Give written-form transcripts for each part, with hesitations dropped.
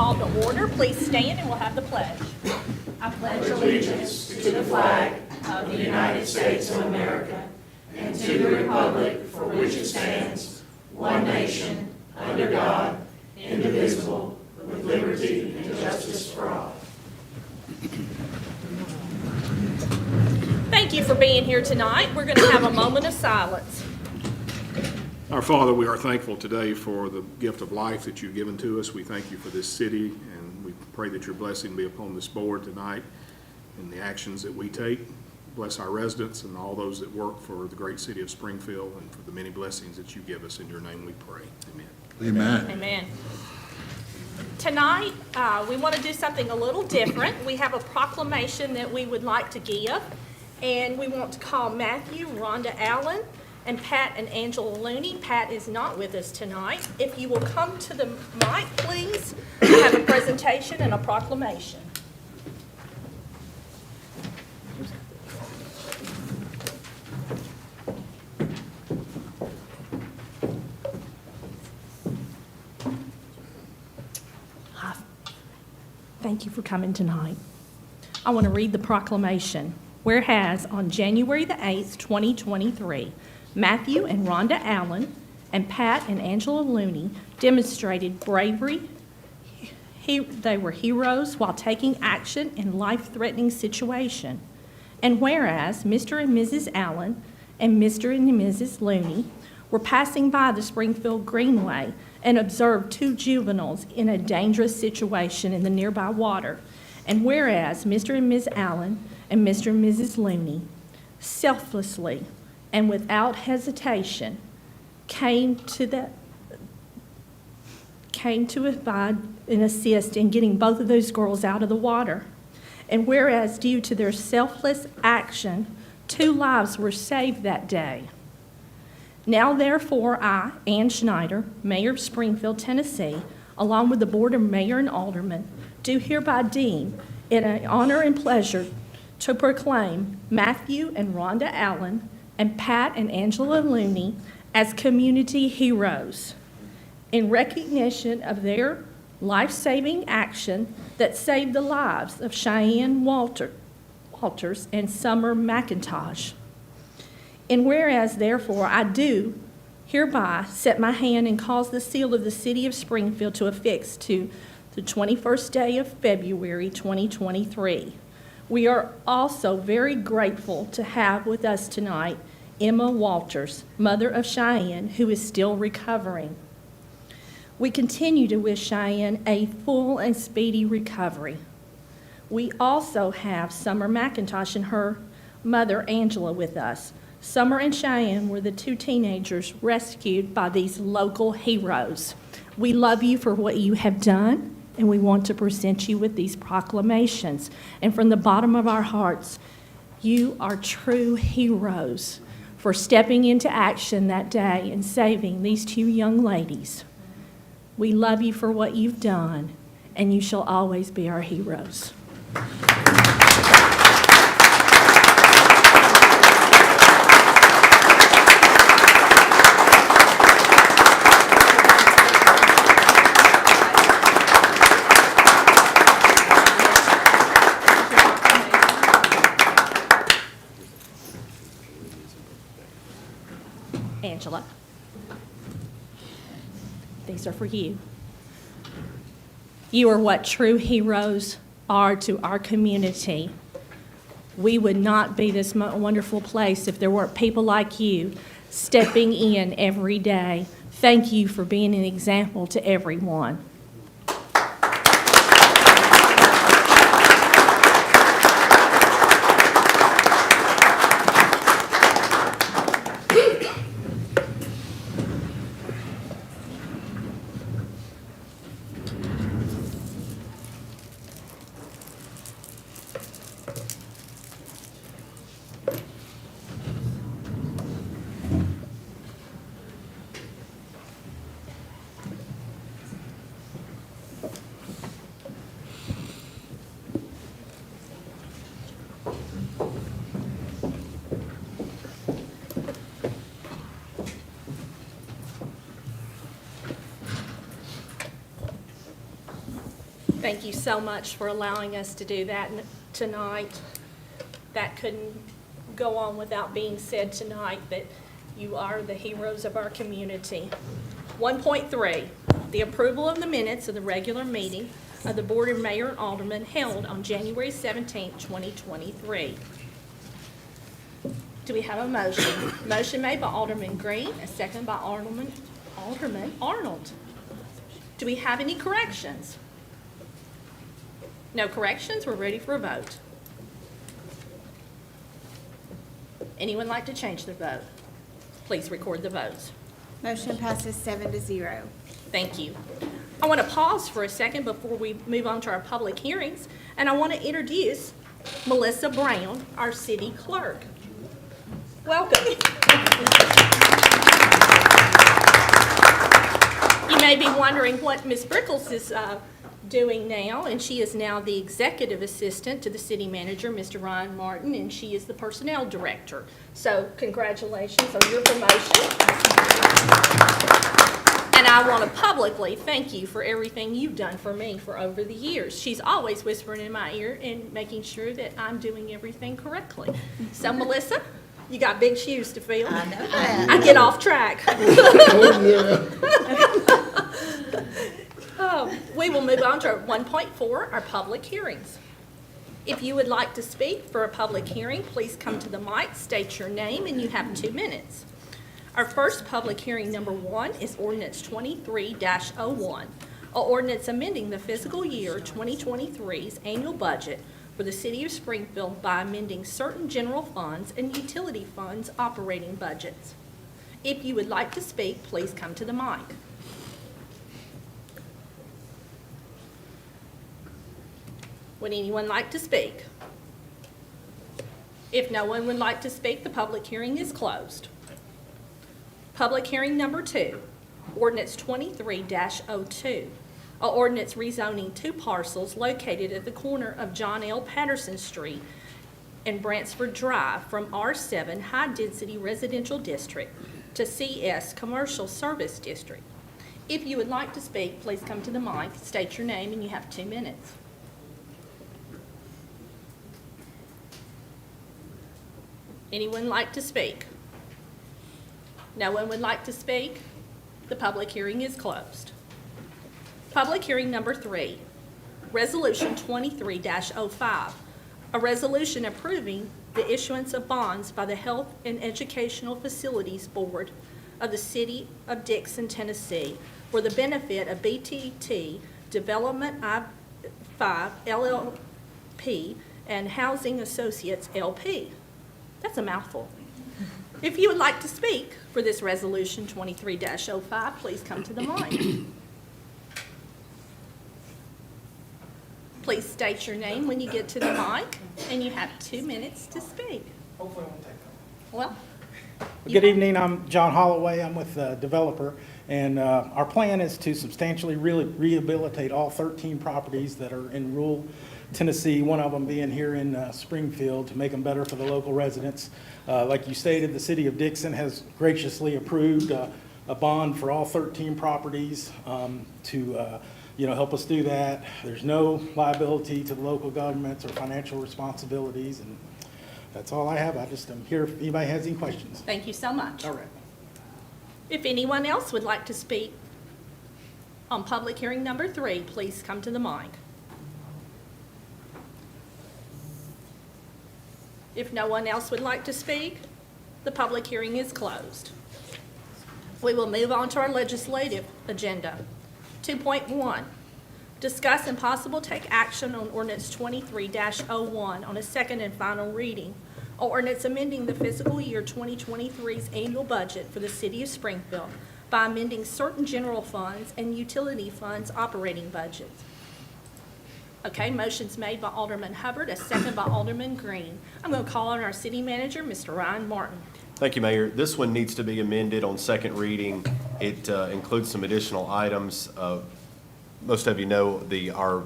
called to order. Please stand and we'll have the pledge. I pledge allegiance to the flag of the United States of America and to the republic for which it stands, one nation, under God, indivisible, with liberty and justice for all. Thank you for being here tonight. We're going to have a moment of silence. Our Father, we are thankful today for the gift of life that you've given to us. We thank you for this city, and we pray that your blessing be upon this board tonight and the actions that we take. Bless our residents and all those that work for the great city of Springfield and for the many blessings that you give us. In your name we pray. Amen. Amen. Amen. Tonight, we want to do something a little different. We have a proclamation that we would like to give, and we want to call Matthew, Rhonda Allen, and Pat and Angela Looney. Pat is not with us tonight. If you will come to the mic, please. I have a presentation and a proclamation. Hi. Thank you for coming tonight. I want to read the proclamation. Whereas on January the 8th, 2023, Matthew and Rhonda Allen and Pat and Angela Looney demonstrated bravery. They were heroes while taking action in life-threatening situation. And whereas Mr. and Mrs. Allen and Mr. and Mrs. Looney were passing by the Springfield Greenway and observed two juveniles in a dangerous situation in the nearby water. And whereas Mr. and Ms. Allen and Mr. and Mrs. Looney selflessly and without hesitation came to provide and assist in getting both of those girls out of the water. And whereas due to their selfless action, 2 lives were saved that day. Now therefore I, Ann Schneider, Mayor of Springfield, Tennessee, along with the Board of Mayor and Aldermen, do hereby deem it an honor and pleasure to proclaim Matthew and Rhonda Allen and Pat and Angela Looney as community heroes in recognition of their life-saving action that saved the lives of Cheyenne Walters and Summer McIntosh. And whereas, therefore, I do hereby set my hand and cause the seal of the city of Springfield to affix to the 21st day of February 2023. We are also very grateful to have with us tonight Emma Walters, mother of Cheyenne, who is still recovering. We continue to wish Cheyenne a full and speedy recovery. We also have Summer McIntosh and her mother, Angela, with us. Summer and Cheyenne were the 2 teenagers rescued by these local heroes. We love you for what you have done, and we want to present you with these proclamations. And from the bottom of our hearts, you are true heroes for stepping into action that day and saving these 2 young ladies. We love you for what you've done, and you shall always be our heroes. Angela, these are for you. You are what true heroes are to our community. We would not be this wonderful place if there weren't people like you stepping in every day. Thank you for being an example to everyone. Thank you so much for allowing us to do that tonight. That couldn't go on without being said tonight, that you are the heroes of our community. 1.3, the approval of the minutes of the regular meeting of the Board of Mayor and Aldermen held on January 17, 2023. Do we have a motion? Motion made by Alderman Green, a second by Alderman Arnold. Do we have any corrections? No corrections? We're ready for a vote. Anyone like to change their vote? Please record the votes. Motion passes 7-0. Thank you. I want to pause for a second before we move on to our public hearings, and I want to introduce Melissa Brown, our city clerk. Welcome. You may be wondering what Ms. Brickles is doing now, and she is now the executive assistant to the city manager, Mr. Ryan Martin, and she is the personnel director. So congratulations on your promotion. And I want to publicly thank you for everything you've done for me for over the years. She's always whispering in my ear and making sure that I'm doing everything correctly. So Melissa, you got big shoes to fill. I know that. I get off track. We will move on to 1.4, our public hearings. If you would like to speak for a public hearing, please come to the mic, state your name, and you have 2 minutes. Our first public hearing, number 1, is ordinance 23-01, an ordinance amending the fiscal year 2023's annual budget for the city of Springfield by amending certain general funds and utility funds operating budgets. If you would like to speak, please come to the mic. Would anyone like to speak? If no one would like to speak, the public hearing is closed. Public hearing number 2, ordinance 23-02, an ordinance rezoning 2 parcels located at the corner of John L. Patterson Street and Bransford Drive from R7 High Density Residential District to CS Commercial Service District. If you would like to speak, please come to the mic, state your name, and you have 2 minutes. Anyone like to speak? No one would like to speak? The public hearing is closed. Public hearing number 3, resolution 23-05, a resolution approving the issuance of bonds by the Health and Educational Facilities Board of the City of Dixon, Tennessee, for the benefit of BTT Development I-5 LLP and Housing Associates LP. That's a mouthful. If you would like to speak for this resolution 23-05, please come to the mic. Please state your name when you get to the mic, and you have 2 minutes to speak. Hopefully it won't take long. Well, Good evening, I'm John Holloway, I'm with the developer, and our plan is to substantially rehabilitate all 13 properties that are in rural Tennessee, one of them being here in Springfield, to make them better for the local residents. Like you stated, the city of Dixon has graciously approved a bond for all 13 properties to help us do that. There's no liability to the local governments or financial responsibilities, and that's all I have. I just am here if anybody has any questions. thank you so much. All right. If anyone else would like to speak on public hearing number 3, please come to the mic. If no one else would like to speak, the public hearing is closed. We will move on to our legislative agenda. 2.1, discuss and possible take action on ordinance 23-01 on a second and final reading. Ordinance amending the fiscal year 2023's annual budget for the city of Springfield by amending certain general funds and utility funds operating budgets. Okay, motion's made by Alderman Hubbard, a second by Alderman Green. I'm going to call on our city manager, Mr. Ryan Martin. Thank you, Mayor. This one needs to be amended on second reading. It includes some additional items. Most of you know our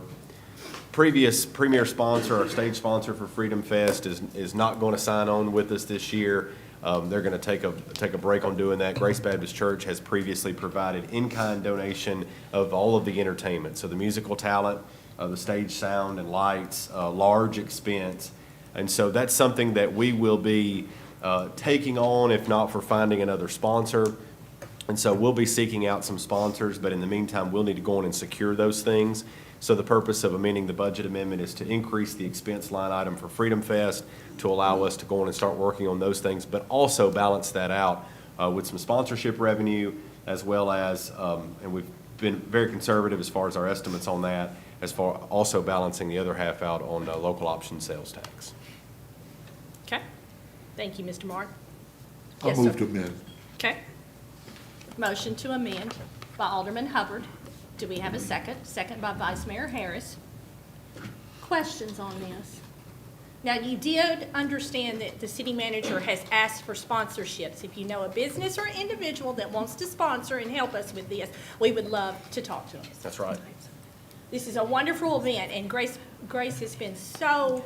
previous premier sponsor, our stage sponsor for Freedom Fest, is not going to sign on with us this year. They're going to take a break on doing that. Grace Baptist Church has previously provided in-kind donation of all of the entertainment, so the musical talent, the stage sound and lights, large expense. And so that's something that we will be taking on, if not for finding another sponsor. And so we'll be seeking out some sponsors, but in the meantime, we'll need to go on and secure those things. So the purpose of amending the budget amendment is to increase the expense line item for Freedom Fest to allow us to go on and start working on those things, but also balance that out with some sponsorship revenue, as well as, and we've been very conservative as far as our estimates on that, as far also balancing the other half out on local option sales tax. Okay. Thank you, Mr. Mark. I'll Yes, move sir. to amend. Okay. Motion to amend by Alderman Hubbard. Do we have a second? Second by Vice Mayor Harris. Questions on this? Now, you did understand that the city manager has asked for sponsorships. If you know a business or individual that wants to sponsor and help us with this, we would love to talk to them. That's right. This is a wonderful event, and Grace has been so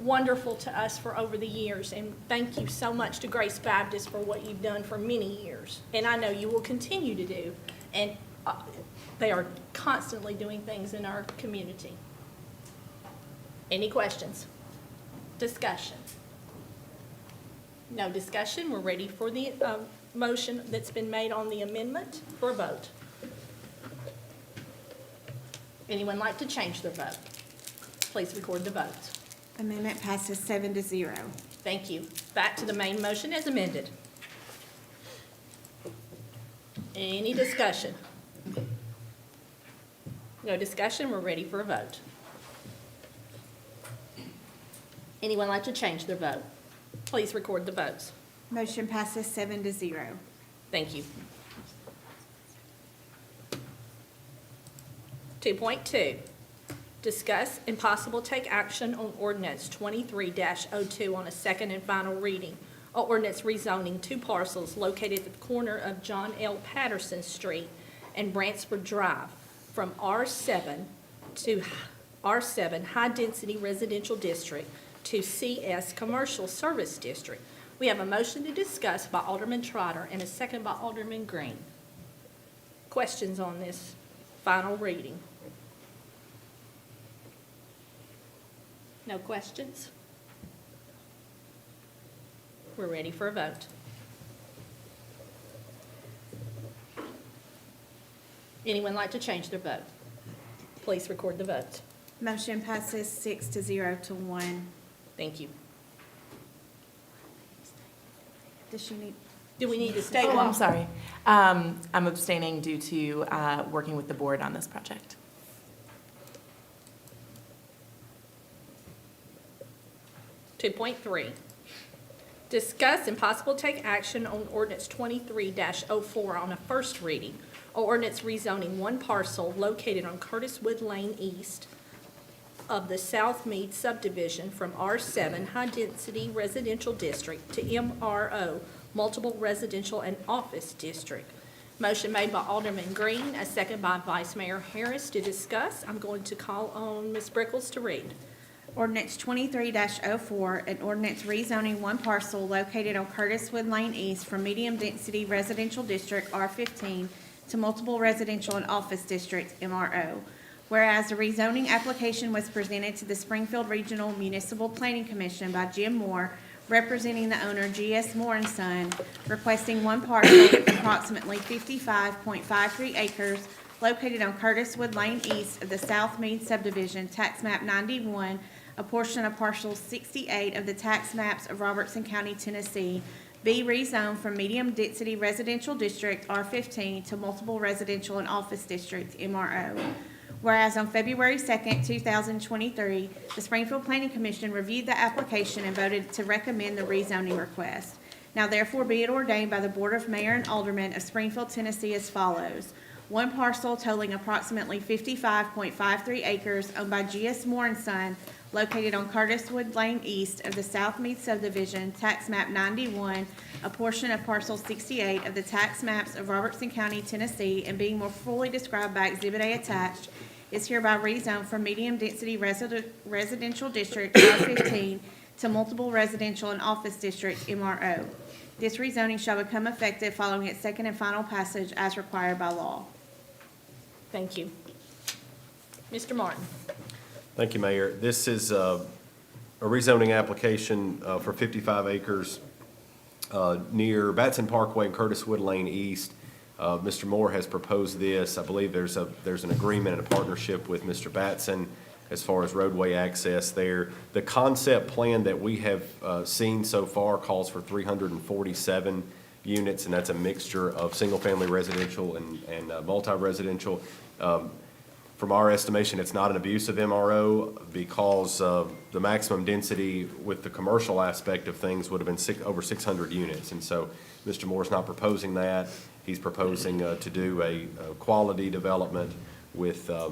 wonderful to us for over the years, and thank you so much to Grace Baptist for what you've done for many years, and I know you will continue to do, and they are constantly doing things in our community. Any questions? Discussion? No discussion, we're ready for the motion that's been made on the amendment for a vote. Anyone like to change their vote? Please record the vote. Amendment passes 7-0. Thank you. Back to the main motion as amended. Any discussion? No discussion, we're ready for a vote. Anyone like to change their vote? Please record the votes. Motion passes 7-0. Thank you. 2.2, discuss and possible take action on ordinance 23-02 on a second and final reading. A ordinance rezoning 2 parcels located at the corner of John L. Patterson Street and Bransford Drive from R7 to R7 High Density Residential District to CS Commercial Service District. We have a motion to discuss by Alderman Trotter and a second by Alderman Green. Questions on this final reading? No questions? We're ready for a vote. Anyone like to change their vote? Please record the vote. Motion passes 6-0 to 1. Thank you. Does she need? Do we need to state? Oh, I'm sorry. I'm abstaining due to working with the board on this project. Two point three, discuss and possible take action on ordinance 23-04 on a first reading. Ordinance rezoning 1 parcel located on Curtiswood Lane East of the South Mead subdivision from R7 High Density Residential District to MRO Multiple Residential and Office District. Motion made by Alderman Green, a second by Vice Mayor Harris to discuss. I'm going to call on Ms. Brickles to read. Ordinance 23-04, an ordinance rezoning 1 parcel located on Curtiswood Lane East from medium-density residential district R15 to multiple residential and office district MRO. Whereas the rezoning application was presented to the Springfield Regional Municipal Planning Commission by Jim Moore, representing the owner G.S. Moore & Son, requesting 1 parcel approximately 55.53 acres located on Curtiswood Lane East of the South Mead subdivision, tax map 91, a portion of parcel 68 of the tax maps of Robertson County, Tennessee, be rezoned from medium-density residential district R15 to multiple residential and office district MRO. Whereas on February 2nd, 2023, the Springfield Planning Commission reviewed the application and voted to recommend the rezoning request. Now therefore be it ordained by the Board of Mayor and Aldermen of Springfield, Tennessee as follows. 1 parcel totaling approximately 55.53 acres owned by G.S. Moore & Son, located on Curtiswood Lane East of the South Mead subdivision, tax map 91, a portion of parcel 68 of the tax maps of Robertson County, Tennessee, and being more fully described by Exhibit A attached, is hereby rezoned from medium-density residential district R15 to multiple residential and office district MRO. This rezoning shall become effective following its second and final passage as required by law. Thank you. Mr. Martin. Thank you, Mayor. This is a rezoning application for 55 acres near Batson Parkway and Curtis Wood Lane East. Mr. Moore has proposed this. I believe there's an agreement and a partnership with Mr. Batson as far as roadway access there. The concept plan that we have seen so far calls for 347 units, and that's a mixture of single-family residential and multi-residential. From our estimation, it's not an abuse of MRO because the maximum density with the commercial aspect of things would have been over 600 units. And so Mr. Moore's not proposing that. He's proposing to do a quality development with a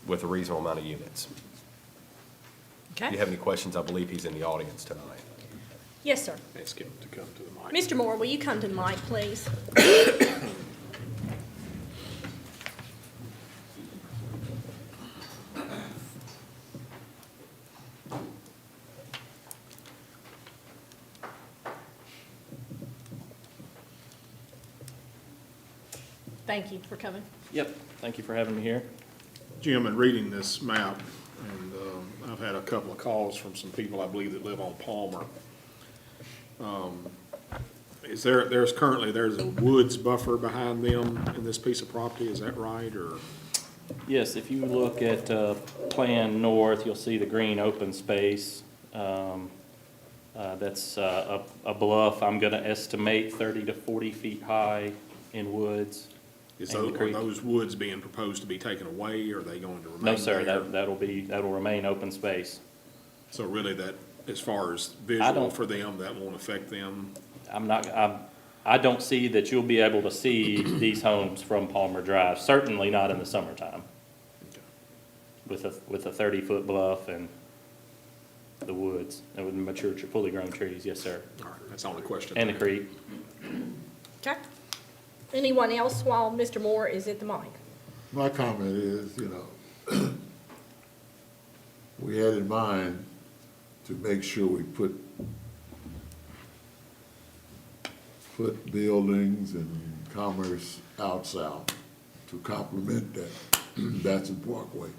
reasonable amount of units. If you Okay. have any questions, I believe he's in the audience tonight. Yes, sir. Ask him to come to the mic. Mr. Moore, will you come to the mic, please? Thank you for coming. Yep, thank you for having me here. Jim, in reading this map, and I've had a couple of calls from some people I believe that live on Palmer. There's a woods buffer behind them in this piece of property, is that right, or? Yes, if you look at Plan North, you'll see the green open space. That's a bluff, I'm gonna estimate 30 to 40 feet high in woods. Are And the creek. those woods being proposed to be taken away, or are they going to remain No, sir, there? that'll remain open space. So really that, as far as I visual don't- for them, that won't affect them? I don't see that you'll be able to see these homes from Palmer Drive, certainly not in the summertime. With a 30-foot bluff and the woods, and with mature, fully grown trees, yes, sir. All right, that's the only question. And the creek. Okay. Anyone else while Mr. Moore is at the mic? My comment is, we had in mind to make sure we put buildings and commerce out south to complement that. That's in Parkway.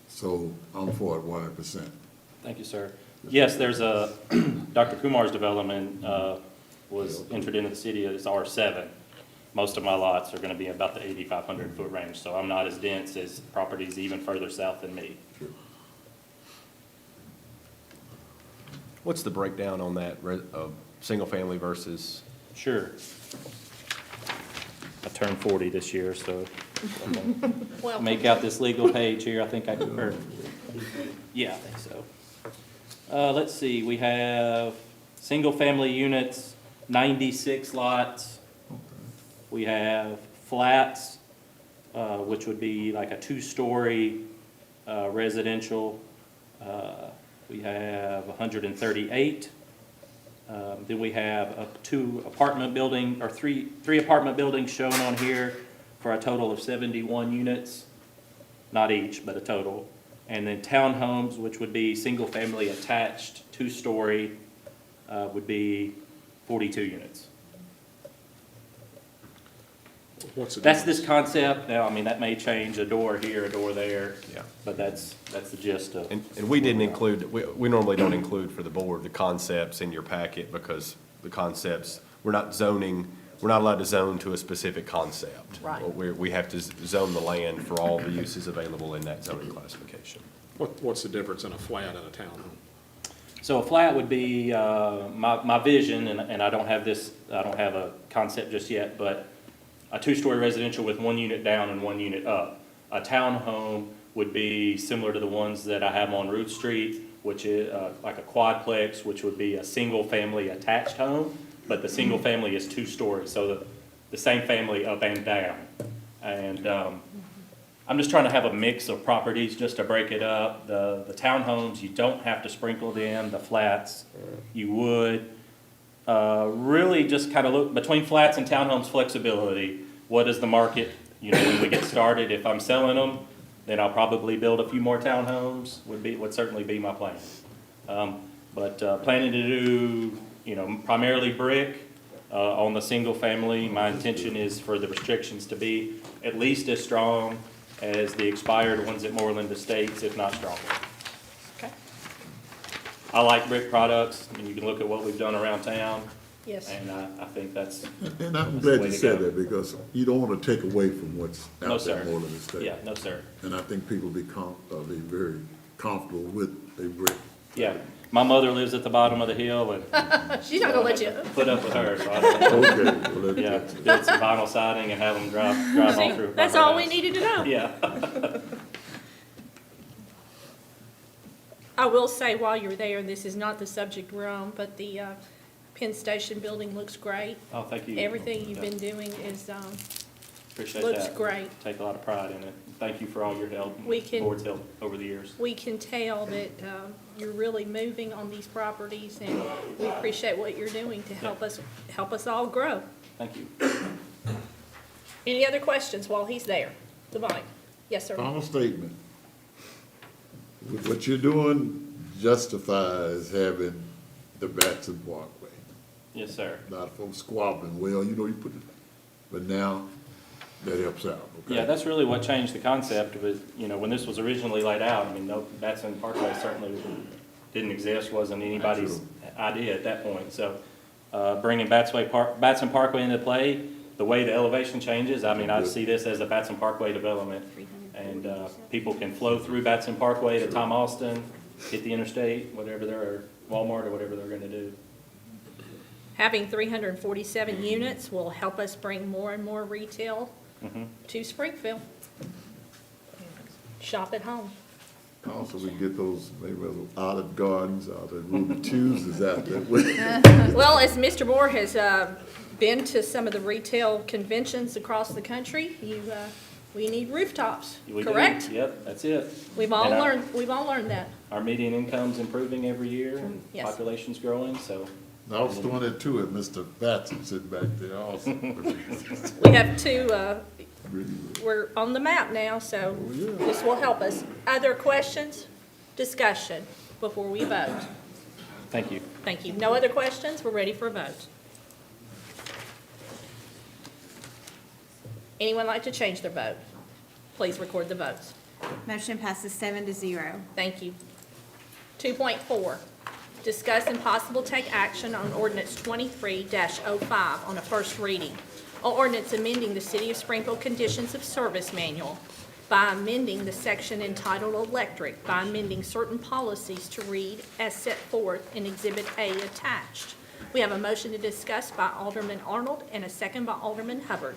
So I'm for it 100%. Thank you, sir. Yes, there's Dr. Kumar's development was entered into the city as R7. Most of my lots are gonna be about the 8,500 foot range, so I'm not as dense as properties even further south than me. What's the breakdown on that, single family versus? Sure. I turned 40 this year, so Well, make out this legal page here, I think yeah, I think so. Let's see, we have single-family units, 96 lots. We have flats, which would be like a 2-story residential. We have 138. Then we have three apartment buildings shown on here for a total of 71 units, not each, but a total. And then townhomes, which would be single-family attached, 2-story, would be 42 units. What's the That's difference? this concept. Now, I mean, that may change, a door here, a door there. Yeah. But that's the gist of. And we didn't include, we normally don't include for the board the concepts in your packet because the concepts, we're not allowed to zone to a specific concept. Right. We have to zone the land for all the uses available in that zoning classification. What's the difference in a flat and a townhome? So a flat would be, my vision, and I don't have a concept just yet, but a 2-story residential with 1 unit down and 1 unit up. A townhome would be similar to the ones that I have on Root Street, which is like a quadplex, which would be a single-family attached home, but the single family is 2 stories, so the same family up and down. And I'm just trying to have a mix of properties just to break it up. The townhomes, you don't have to sprinkle them. The flats, you would. Really just kind of look between flats and townhomes flexibility. What is the market, when we get started? If I'm selling them, then I'll probably build a few more townhomes, would certainly be my plan. But planning to do, primarily brick on the single family. My intention is for the restrictions to be at least as strong as the expired ones at Moreland Estates, if not stronger. Okay. I like brick products, and you can look at what we've done around town, Yes. and I think that's, And I'm That's glad the way you to said go. that, because you don't want to take away from what's no, out there sir. more than the state. Yeah, no, sir. And I think people be very comfortable with a brick. Yeah, my mother lives at the bottom of the hill, and She's not gonna let you. put up with her, so I don't know. Okay, well, that's Yeah, good. build some vinyl siding and have them drive all through. That's her all we house. needed to know. Yeah. I will say while you're there, and this is not the subject we're on, but the Penn Station building looks great. Oh, thank you. Everything you've Yeah, been doing is, Appreciate looks that. great. Take a lot of pride in it. Thank you for all your help, We can- board's help over the years. we can tell that you're really moving on these properties, and we appreciate what you're doing to help us all grow. Thank you. Any other questions while he's there? The mic. Yes, sir. Final statement. What you're doing justifies having the Batson Parkway. Yes, sir. A lot of folks squabbling, well, you know, you put it, but now that helps out, okay? Yeah, that's really what changed the concept was, when this was originally laid out, I mean, no, Batson Parkway certainly didn't exist, wasn't anybody's idea at that point. So, bringing Batson Parkway into play, the way the elevation changes, I mean, I see this as a Batson Parkway development. And, people can flow through Batson Parkway to Tom Austin, hit the interstate, or Walmart or whatever they're gonna do. Having 347 units will help us bring more and more retail to Springfield. Shop at home. Also, we can get those, maybe those Olive Gardens, or the Ruby Tuesdays out that way. Well, as Mr. Moore has been to some of the retail conventions across the country, we need rooftops, We do. correct? Yep, that's it. We've all And our- learned that. Our median income's improving every year, and Yes. population's growing, so. I was doing it too, at Mr. Batson sitting back there also. We have two, Really, we're on the map now, so Oh, yeah. this will help us. Other questions, discussion before we vote? Thank you. Thank you. No other questions? We're ready for a vote. Anyone like to change their vote? Please record the votes. Motion passes 7-0. Thank you. 2.4, discuss and possible take action on ordinance 23-05 on a first reading. An ordinance amending the City of Springfield Conditions of Service Manual by amending the section entitled Electric, by amending certain policies to read as set forth in Exhibit A attached. We have a motion to discuss by Alderman Arnold and a second by Alderman Hubbard.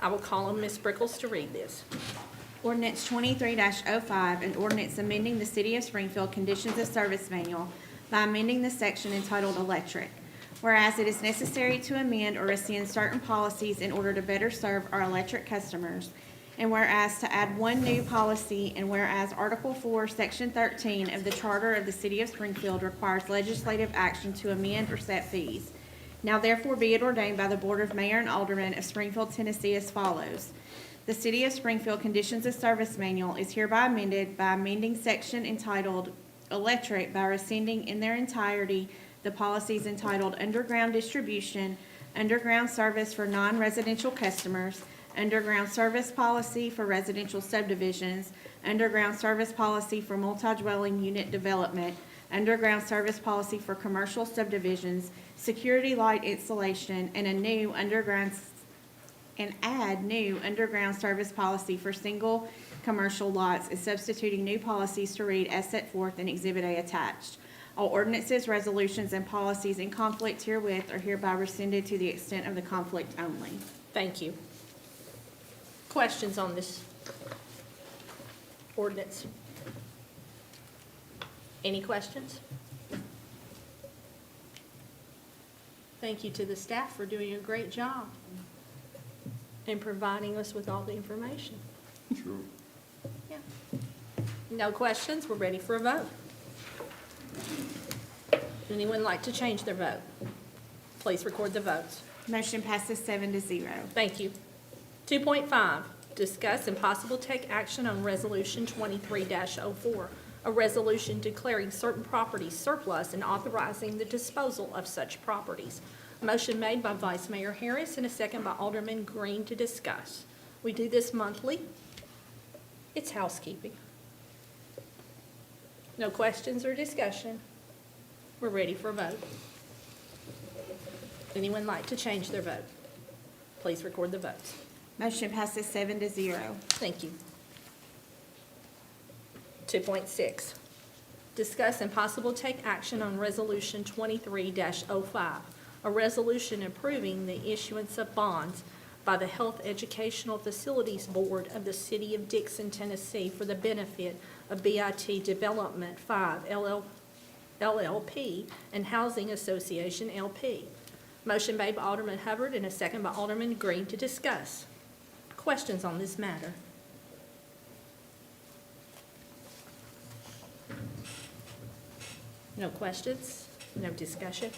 I will call on Ms. Brickles to read this. Ordinance 23-05, an ordinance amending the City of Springfield Conditions of Service Manual by amending the section entitled Electric. Whereas it is necessary to amend or rescind certain policies in order to better serve our electric customers, and whereas to add one new policy, and whereas Article 4, Section 13 of the Charter of the City of Springfield requires legislative action to amend or set fees. Now therefore be it ordained by the Board of Mayor and Aldermen of Springfield, Tennessee as follows. The City of Springfield Conditions of Service Manual is hereby amended by amending section entitled Electric by rescinding in their entirety the policies entitled Underground Distribution, Underground Service for Non-Residential Customers, Underground Service Policy for Residential Subdivisions, Underground Service Policy for Multi-Dwelling Unit Development, Underground Service Policy for Commercial Subdivisions, Security Light Installation, and add new underground service policy for single commercial lots, and substituting new policies to read as set forth in Exhibit A attached. All ordinances, resolutions, and policies in conflict herewith are hereby rescinded to the extent of the conflict only. Thank you. Questions on this ordinance? Any questions? Thank you to the staff for doing a great job and providing us with all the information. Sure. Yeah. No questions? We're ready for a vote. Anyone like to change their vote? Please record the votes. Motion passes 7-0. Thank you. 2.5, discuss and possible take action on Resolution 23-04, a resolution declaring certain properties surplus and authorizing the disposal of such properties. A motion made by Vice Mayor Harris and a second by Alderman Green to discuss. We do this monthly. It's housekeeping. No questions or discussion. We're ready for a vote. Anyone like to change their vote? Please record the votes. Motion passes 7-0. Thank you. 2.6, discuss and possible take action on Resolution 23-05, a resolution approving the issuance of bonds by the Health Educational Facilities Board of the City of Dixon, Tennessee, for the benefit of BIT Development 5 LLP and Housing Association LP. Motion made by Alderman Hubbard and a second by Alderman Green to discuss. Questions on this matter? No questions? No discussion?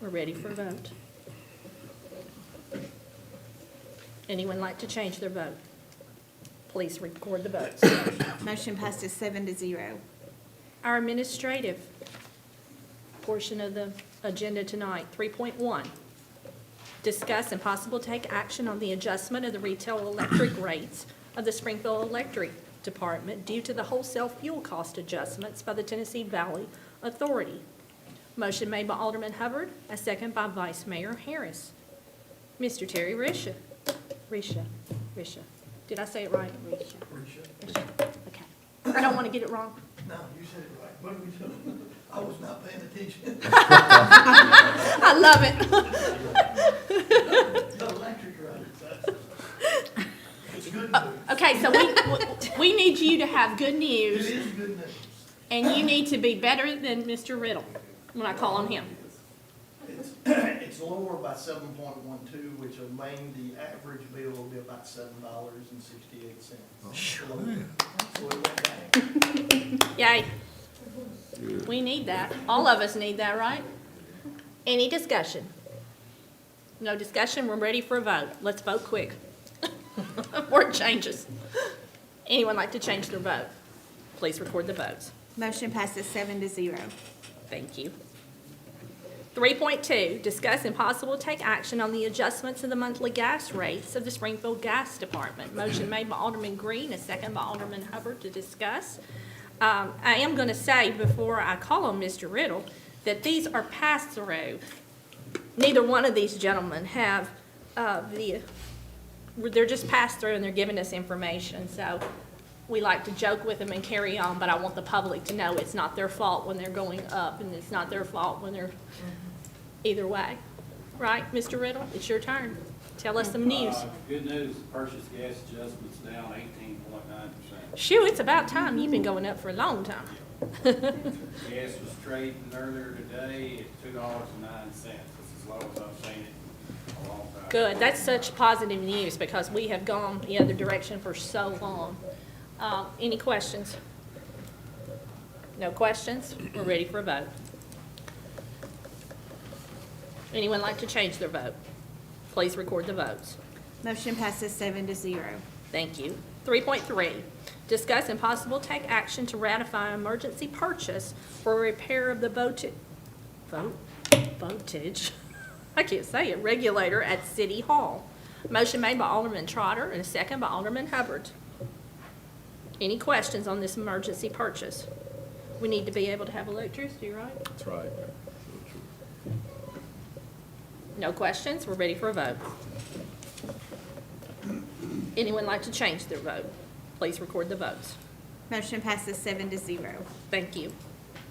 We're ready for a vote. Anyone like to change their vote? Please record the votes. Motion passes 7-0. Our administrative portion of the agenda tonight, 3.1. Discuss and possible take action on the adjustment of the retail electric rates of the Springfield Electric Department due to the wholesale fuel cost adjustments by the Tennessee Valley Authority. Motion made by Alderman Hubbard, a second by Vice Mayor Harris. Mr. Terry Risha. Did I say it right? Risha. Okay. I don't want to get it wrong. No, you said it right. What are we doing? I was not paying attention. I love it. The electric right. It's good news. Okay, so we need you to have good It news, is good news. and you need to be better than Mr. Riddle when I call on him. It's lower by 7.12, which will mean the average bill will be about $7.68. So it went down. Yay. We need that. All of us need that, right? Any discussion? No discussion, we're ready for a vote. Let's vote quick. Word changes. Anyone like to change their vote? Please record the votes. Motion passes 7-0. Thank you. 3.2, discuss and possible take action on the adjustments of the monthly gas rates of the Springfield Gas Department. Motion made by Alderman Green, a second by Alderman Hubbard to discuss. I am going to say before I call on Mr. Riddle that these are pass-through. Neither one of these gentlemen have they're just pass-through and they're giving us information. So we like to joke with them and carry on, but I want the public to know it's not their fault when they're going up and it's not their fault when they're either way. Right, Mr. Riddle? It's your turn. Tell us some news. Good news, purchase gas adjustments down 18.9%. Shoo, it's about time. You've been going up for a long time. Gas was trading earlier today at $2.09. It's as low as I've seen it in a long time. Good. That's such positive news because we have gone the other direction for so long. Any questions? No questions? We're ready for a vote. Anyone like to change their vote? Please record the votes. Motion passes 7-0. Thank you. 3.3, discuss and possible take action to ratify emergency purchase for repair of the voltage, I can't say it, regulator at City Hall. Motion made by Alderman Trotter and a second by Alderman Hubbard. Any questions on this emergency purchase? We need to be able to have electricity, right? That's right. No questions? We're ready for a vote. Anyone like to change their vote? Please record the votes. Motion passes 7-0. Thank you.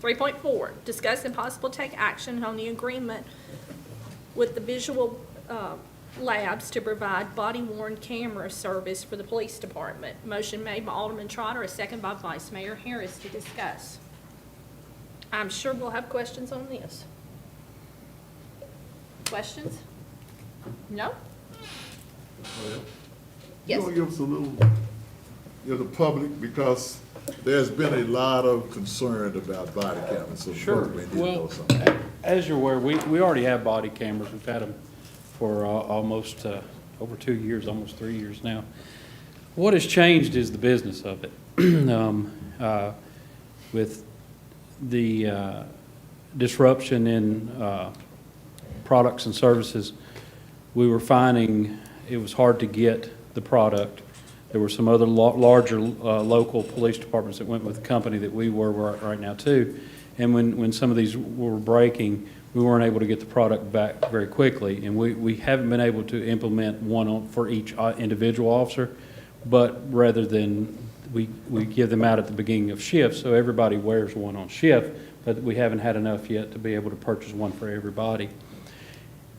3.4, discuss and possible take action on the agreement with the visual labs to provide body-worn camera service for the police department. Motion made by Alderman Trotter, a second by Vice Mayor Harris to discuss. I'm sure we'll have questions on this. Questions? No? Well, Yes. You want to give us a little, the public, because there's been a lot of concern about body cameras, so the Sure. public may need to know Well, something. as you're aware, we already have body cameras. We've had them for almost over 2 years, almost 3 years now. What has changed is the business of it. With the disruption in products and services, we were finding it was hard to get the product There were some other larger local police departments that went with the company that we were right now too. And when some of these were breaking, we weren't able to get the product back very quickly. And we haven't been able to implement one for each individual officer, but rather than we give them out at the beginning of shifts, so everybody wears one on shift, but we haven't had enough yet to be able to purchase one for everybody.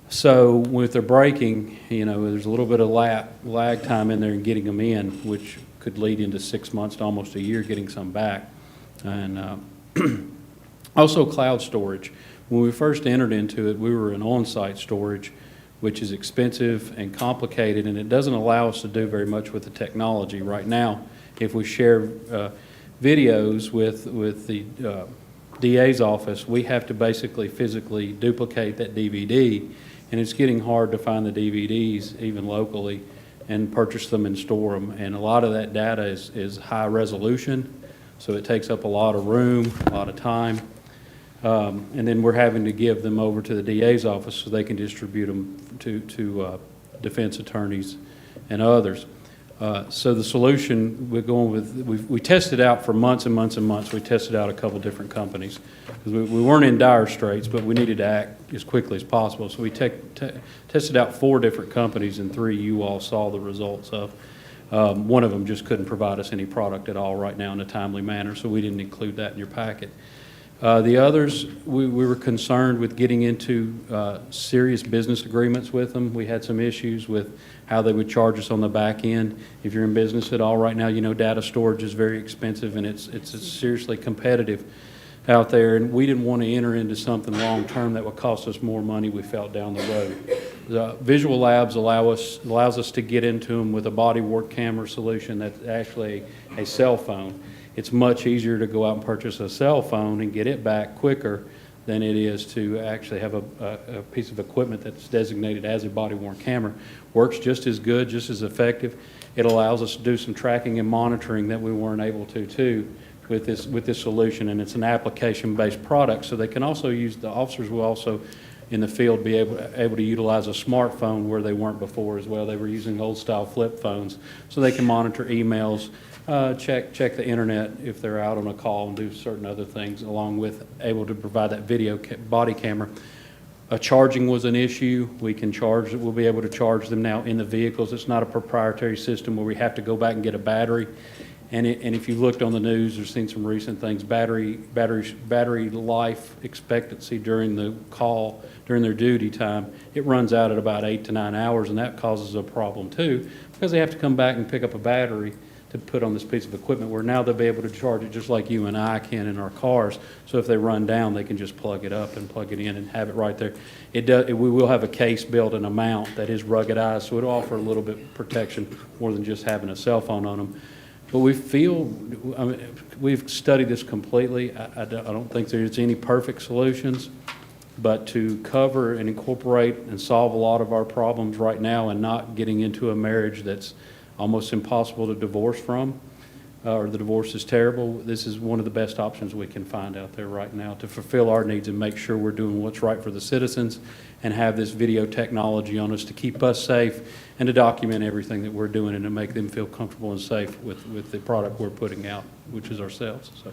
So with their breaking, you know, there's a little bit of lag time in there in getting them in, which could lead into 6 months to almost a year getting some back. And also cloud storage. When we first entered into it, we were in on-site storage, which is expensive and complicated, and it doesn't allow us to do very much with the technology. Right now, if we share videos with the DA's office, we have to basically physically duplicate that DVD, and it's getting hard to find the DVDs even locally and purchase them and store them. And a lot of that data is high resolution, so it takes up a lot of room, a lot of time. And then we're having to give them over to the DA's office so they can distribute them to defense attorneys and others. So the solution we're going with, we tested out for months and months and months. We tested out a couple different companies because we weren't in dire straits, but we needed to act as quickly as possible. So we tested out 4 different companies, and 3 you all saw the results of. One of them just couldn't provide us any product at all right now in a timely manner, so we didn't include that in your packet. The others, we were concerned with getting into serious business agreements with them. We had some issues with how they would charge us on the back end. If you're in business at all right now, you know data storage is very expensive, and it's seriously competitive out there, and we didn't want to enter into something long-term that would cost us more money, we felt, down the road. The Visual Labs allows us to get into them with a body-worn camera solution that's actually a cell phone. It's much easier to go out and purchase a cell phone and get it back quicker than it is to actually have a piece of equipment that's designated as a body-worn camera. Works just as good, just as effective. It allows us to do some tracking and monitoring that we weren't able to too with this solution, and it's an application-based product, so they can also use, the officers will also in the field be able to utilize a smartphone where they weren't before as well. They were using old-style flip phones, so they can monitor emails, check the internet if they're out on a call, and do certain other things, along with able to provide that video body camera. Charging was an issue. We'll be able to charge them now in the vehicles. It's not a proprietary system where we have to go back and get a battery. And if you looked on the news or seen some recent things, battery life expectancy during their duty time, it runs out at about 8 to 9 hours, and that causes a problem too, because they have to come back and pick up a battery to put on this piece of equipment, where now they'll be able to charge it just like you and I can in our cars. So if they run down, they can just plug it up and plug it in and have it right there. We will have a case built and a mount that is ruggedized, so it'll offer a little bit of protection more than just having a cell phone on them. But we feel, I mean, we've studied this completely. I don't think there's any perfect solutions, but to cover and incorporate and solve a lot of our problems right now, and not getting into a marriage that's almost impossible to divorce from, or the divorce is terrible, this is one of the best options we can find out there right now to fulfill our needs and make sure we're doing what's right for the citizens, and have this video technology on us to keep us safe and to document everything that we're doing and to make them feel comfortable and safe with the product we're putting out, which is ourselves. So.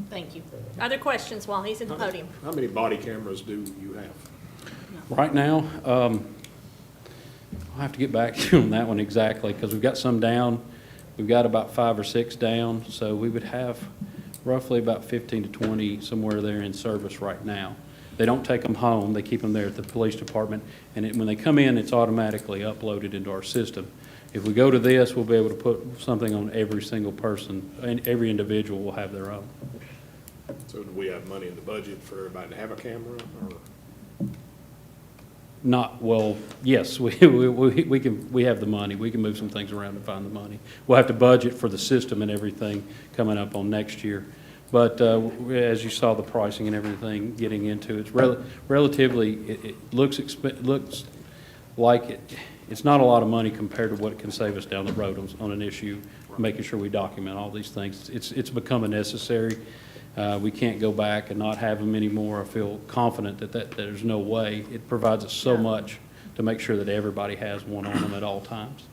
Thank you. Other questions while he's at the podium? How many body cameras do you have? Right now, I'll have to get back to you on that one exactly, because we've got some down. We've got about 5 or 6 down, so we would have roughly about 15 to 20 somewhere there in service right now. They don't take them home. They keep them there at the police department, and when they come in, it's automatically uploaded into our system. If we go to this, we'll be able to put something on every single person, and every individual will have their own. So do we have money in the budget for everybody to have a camera, or? Not, well, yes, we have the money. We can move some things around to find the money. We'll have to budget for the system and everything coming up on next year. But as you saw the pricing and everything getting into, it's relatively, it looks like it's not a lot of money compared to what it can save us down the road on an issue, making sure we document all these things. It's become a necessary. We can't go back and not have them anymore. I feel confident that there's no way. It provides us so much to make sure that everybody has one on them at all times.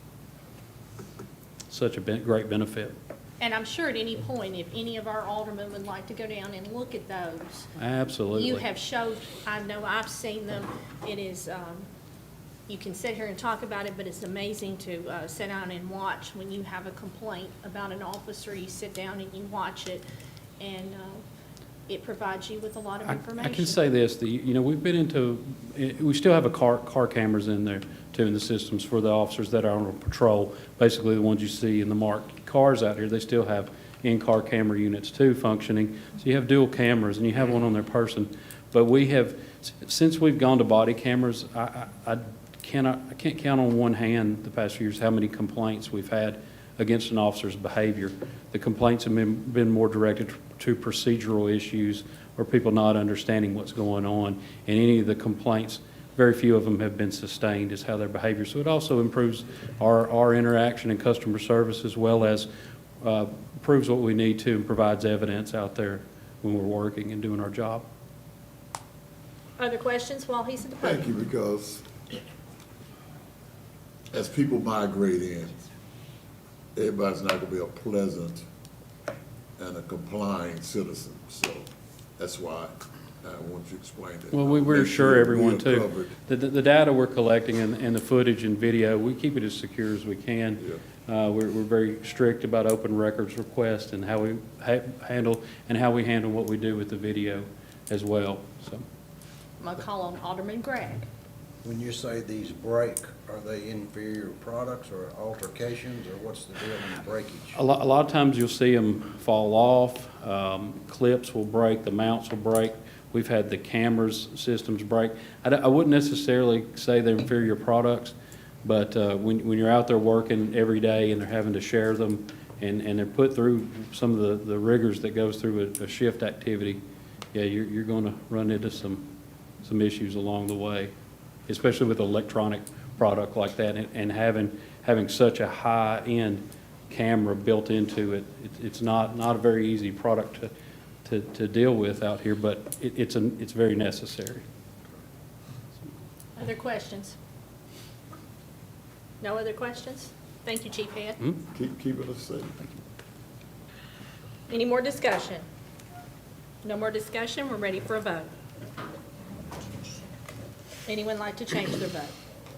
such a great benefit. And I'm sure at any point, if any of our aldermen would like to go down and look at those, Absolutely. you have showed, I know I've seen them. It is, you can sit here and talk about it, but it's amazing to sit down and watch when you have a complaint about an officer. You sit down and you watch it, and it provides you with a lot of information. I can say this, we've been into, we still have car cameras in there too, in the systems for the officers that are on patrol. Basically, the ones you see in the marked cars out here, they still have in-car camera units too functioning. So you have dual cameras and you have one on their person. But we have, since we've gone to body cameras, I can't count on one hand the past few years how many complaints we've had against an officer's behavior. The complaints have been more directed to procedural issues or people not understanding what's going on. And any of the complaints, very few of them have been sustained as how their behavior. So it also improves our interaction and customer service, as well as proves what we need to and provides evidence out there when we're working and doing our job. Other questions while he's at the podium? Thank you, because as people migrate in, everybody's not gonna be a pleasant and a complying citizen, so that's why I want you to explain that. Well, we Make reassure everyone we are too. covered. The data we're collecting and the footage and video, we keep it as secure as we can. We're very strict about open records requests and how we handle what we do with the video as well, so. I'm going to call on Alderman Gregg. When you say these break, are they inferior products or altercations, or what's the deal in the breakage? A lot of times you'll see them fall off, clips will break, the mounts will break. We've had the cameras systems break. I wouldn't necessarily say they're inferior products, but when you're out there working every day and they're having to share them and they're put through some of the rigors that goes through a shift activity, yeah, you're going to run into some issues along the way, especially with an electronic product like that and having such a high-end camera built into it. It's not a very easy product to deal with out here, but it's very necessary. Other questions? No other questions? Thank you, Chief Head. Keep it a secret. Any more discussion? No more discussion, we're ready for a vote. Anyone like to change their vote?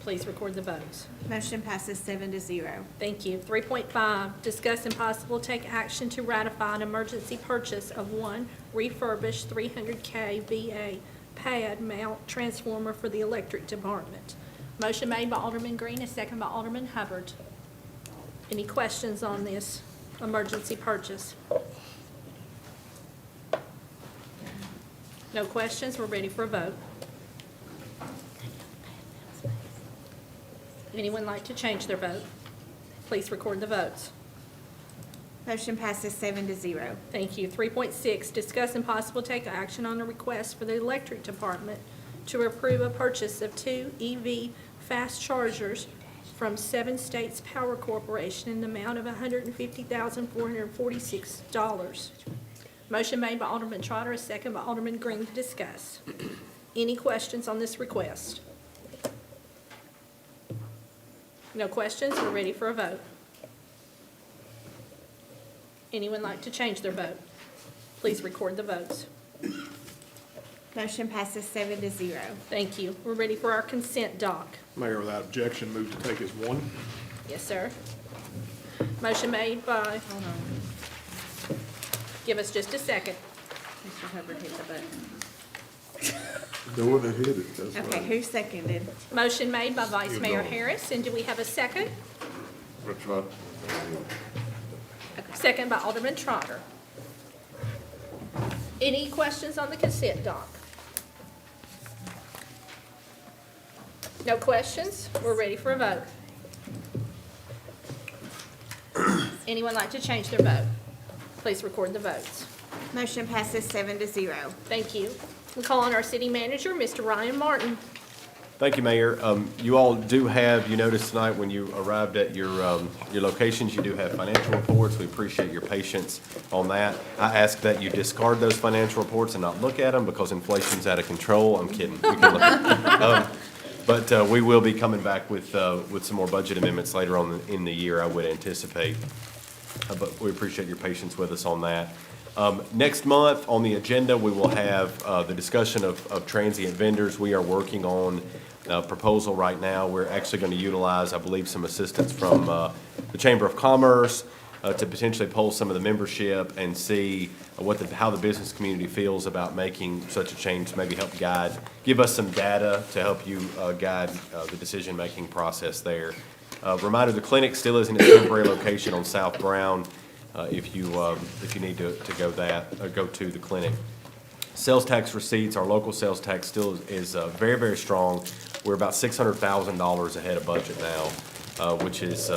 Please record the votes. Motion passes 7-0. Thank you. 3.5, discuss and possible take action to ratify an emergency purchase of one refurbished 300 kVA pad mount transformer for the electric department. Motion made by Alderman Green, a second by Alderman Hubbard. Any questions on this emergency purchase? No questions, we're ready for a vote. Anyone like to change their vote? Please record the votes. Motion passes 7-0. Thank you. 3.6, discuss and possible take action on a request for the electric department to approve a purchase of 2 EV fast chargers from 7 States Power Corporation in the amount of $150,446. Motion made by Alderman Trotter, a second by Alderman Green to discuss. Any questions on this request? No questions, we're ready for a vote. Anyone like to change their vote? Please record the votes. Motion passes 7-0. Thank you. We're ready for our consent doc. Mayor, without objection, move to take as one. Yes, sir. Motion made by, hold on. Give us just a second. Mr. Hubbard hit the button. The one that hit it, that's Okay, right. who seconded? Motion made by Vice You Mayor know. Harris, and do we have a second? We'll try- Second by Alderman Trotter. Any questions on the consent doc? No questions? We're ready for a vote. Anyone like to change their vote? Please record the votes. Motion passes 7-0. Thank you. We call on our city manager, Mr. Ryan Martin. Thank you, Mayor. You all do have, you noticed tonight when you arrived at your locations, you do have financial reports. We appreciate your patience on that. I ask that you discard those financial reports and not look at them because inflation's out of control. I'm kidding. We can look. But we will be coming back with some more budget amendments later on in the year, I would anticipate. But we appreciate your patience with us on that. Next month on the agenda, we will have the discussion of transient vendors. We are working on a proposal right now. We're actually going to utilize, I believe, some assistance from the Chamber of Commerce to potentially poll some of the membership and see how the business community feels about making such a change, maybe help give us some data to help you guide the decision-making process there. Reminder, the clinic still is in its temporary location on South Brown, if you need to go to the clinic. Sales tax receipts, our local sales tax still is very, very strong. We're about $600,000 ahead of budget now, which is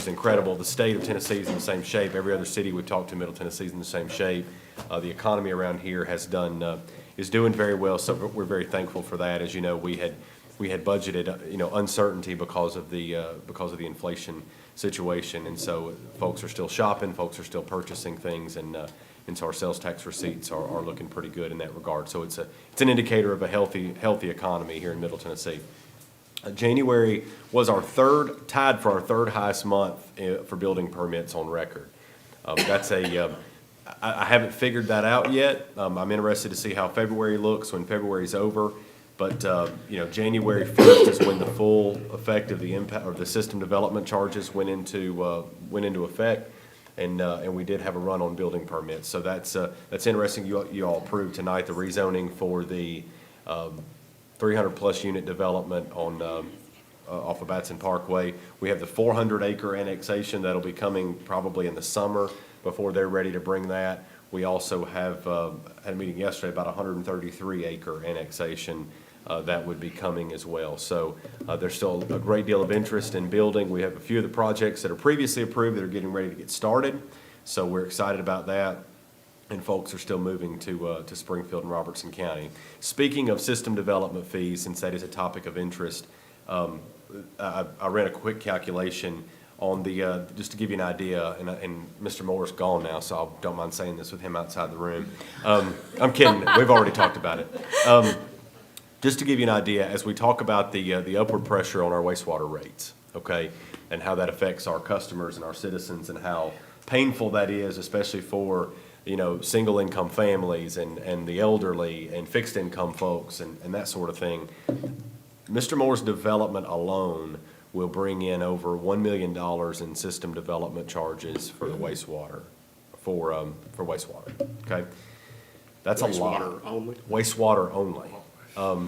incredible. The state of Tennessee is in the same shape. Every other city we've talked to, Middle Tennessee is in the same shape. The economy around here is doing very well, so we're very thankful for that. As you know, we had budgeted, uncertainty because of the inflation situation, and so folks are still shopping, folks are still purchasing things, and so our sales tax receipts are looking pretty good in that regard. So it's an indicator of a healthy economy here in Middle Tennessee. January was tied for our third highest month for building permits on record. I haven't figured that out yet. I'm interested to see how February looks when February's over. But, January 1st is when the full effect of the impact, or the system development charges went into effect. And we did have a run on building permits. So that's interesting. You all approved tonight the rezoning for the 300-plus unit development off of Batson Parkway. We have the 400-acre annexation that'll be coming probably in the summer before they're ready to bring that. We also had a meeting yesterday about 133-acre annexation that would be coming as well. So there's still a great deal of interest in building. We have a few of the projects that are previously approved that are getting ready to get started. So we're excited about that. And folks are still moving to Springfield and Robertson County. Speaking of system development fees, since that is a topic of interest, I ran a quick calculation on just to give you an idea, and Mr. Moore's gone now, so I don't mind saying this with him outside the room. I'm kidding. We've already talked about it. Just to give you an idea, as we talk about the upward pressure on our wastewater rates, okay, and how that affects our customers and our citizens, and how painful that is, especially for single income families and the elderly and fixed income folks and that sort of thing. Mr. Moore's development alone will bring in over $1 million in system development charges for the wastewater, for wastewater, okay? That's a lot. Wastewater only? Wastewater only.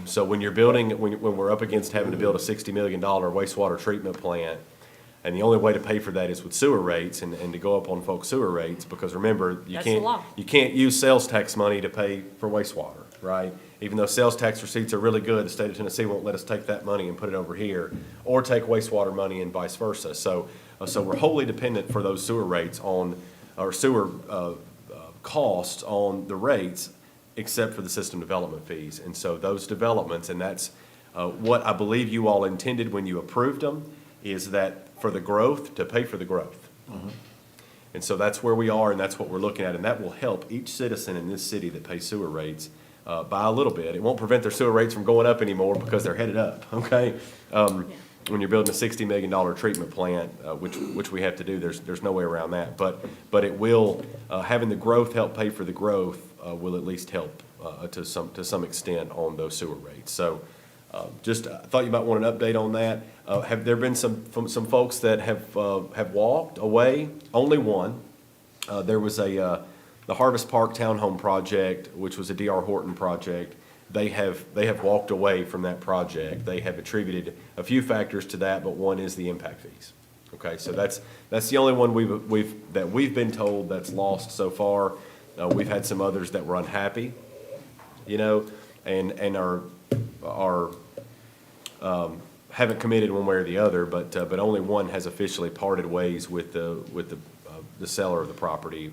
So when you're building, when we're up against having to build a $60 million wastewater treatment plant, and the only way to pay for that is with sewer rates and to go up on folks' sewer rates, because remember, you can't use sales tax money to pay for wastewater, right? Even though sales tax receipts are really good, the state of Tennessee won't let us take that money and put it over here, or take wastewater money and vice versa. So we're wholly dependent for those sewer rates sewer costs on the rates, except for the system development fees. And so those developments, and that's what I believe you all intended when you approved them, is that for the growth, to pay for the growth. Mm-hmm. And so that's where we are, and that's what we're looking at, and that will help each citizen in this city that pays sewer rates by a little bit. It won't prevent their sewer rates from going up anymore because they're headed up, okay? When you're building a $60 million treatment plant, which we have to do, there's no way around that. But it will, having the growth help pay for the growth will at least help to some extent on those sewer rates. So just thought you might want an update on that. Have there been some folks that have walked away? Only one. There was the Harvest Park Townhome project, which was a D.R. Horton project. They have walked away from that project. They have attributed a few factors to that, but one is the impact fees. Okay, so that's the only one we've been told that's lost so far. We've had some others that were unhappy, and are haven't committed one way or the other, but only one has officially parted ways with the seller of the property,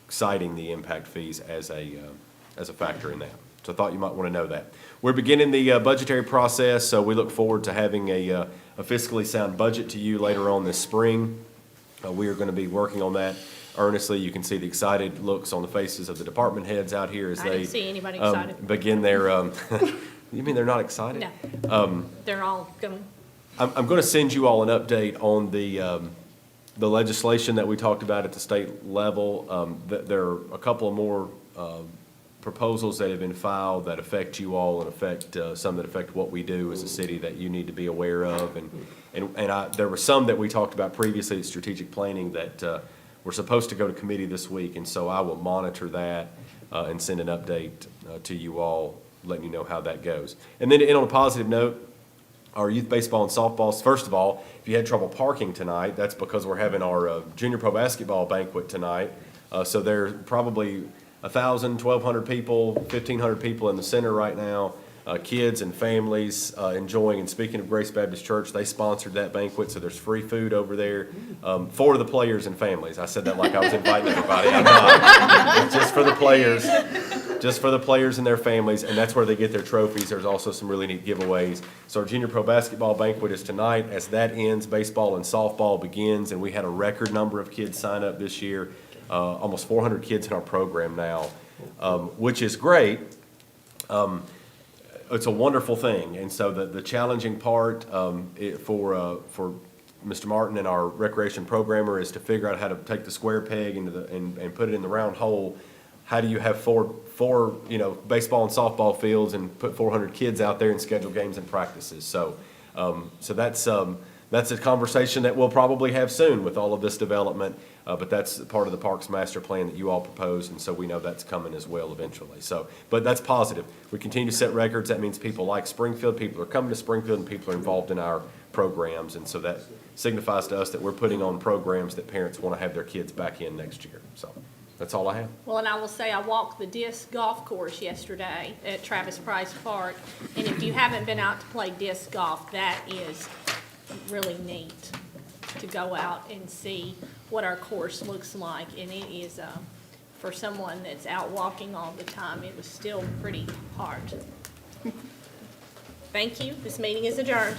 citing the impact fees as a factor in that. So I thought you might want to know that. We're beginning the budgetary process, so we look forward to having a fiscally sound budget to you later on this spring. We are going to be working on that earnestly. You can see the excited looks on the faces of the department heads out here as they I didn't see anybody excited. begin their You mean they're not excited? No. They're all going, I'm going to send you all an update on the legislation that we talked about at the state level. There are a couple of more proposals that have been filed that affect you all and affect, some that affect what we do as a city that you need to be aware of. There were some that we talked about previously at strategic planning that were supposed to go to committee this week, and so I will monitor that and send an update to you all, letting you know how that goes. And then to end on a positive note, our youth baseball and softballs, first of all, if you had trouble parking tonight, that's because we're having our junior pro basketball banquet tonight. So there's probably 1,000, 1,200 people, 1,500 people in the center right now, kids and families enjoying. And speaking of Grace Baptist Church, they sponsored that banquet, so there's free food over there for the players and families. I said that like I was inviting everybody. I'm not. It's just for the players. Just for the players and their families, and that's where they get their trophies. There's also some really neat giveaways. So our junior pro basketball banquet is tonight. As that ends, baseball and softball begins, and we had a record number of kids sign up this year, almost 400 kids in our program now, which is great. It's a wonderful thing, and so the challenging part for Mr. Martin and our recreation programmer is to figure out how to take the square peg and put it in the round hole. How do you have four baseball and softball fields and put 400 kids out there and schedule games and practices? So that's a conversation that we'll probably have soon with all of this development. But that's part of the Parks Master Plan that you all proposed, and so we know that's coming as well eventually. But that's positive. We continue to set records. That means people like Springfield, people are coming to Springfield, and people are involved in our programs, and so that signifies to us that we're putting on programs that parents want to have their kids back in next year. So. That's all I have. well, and I will say I walked the disc golf course yesterday at Travis Price Park. And if you haven't been out to play disc golf, that is really neat to go out and see what our course looks like. And it is, for someone that's out walking all the time, it was still pretty hard. Thank you. This meeting is adjourned.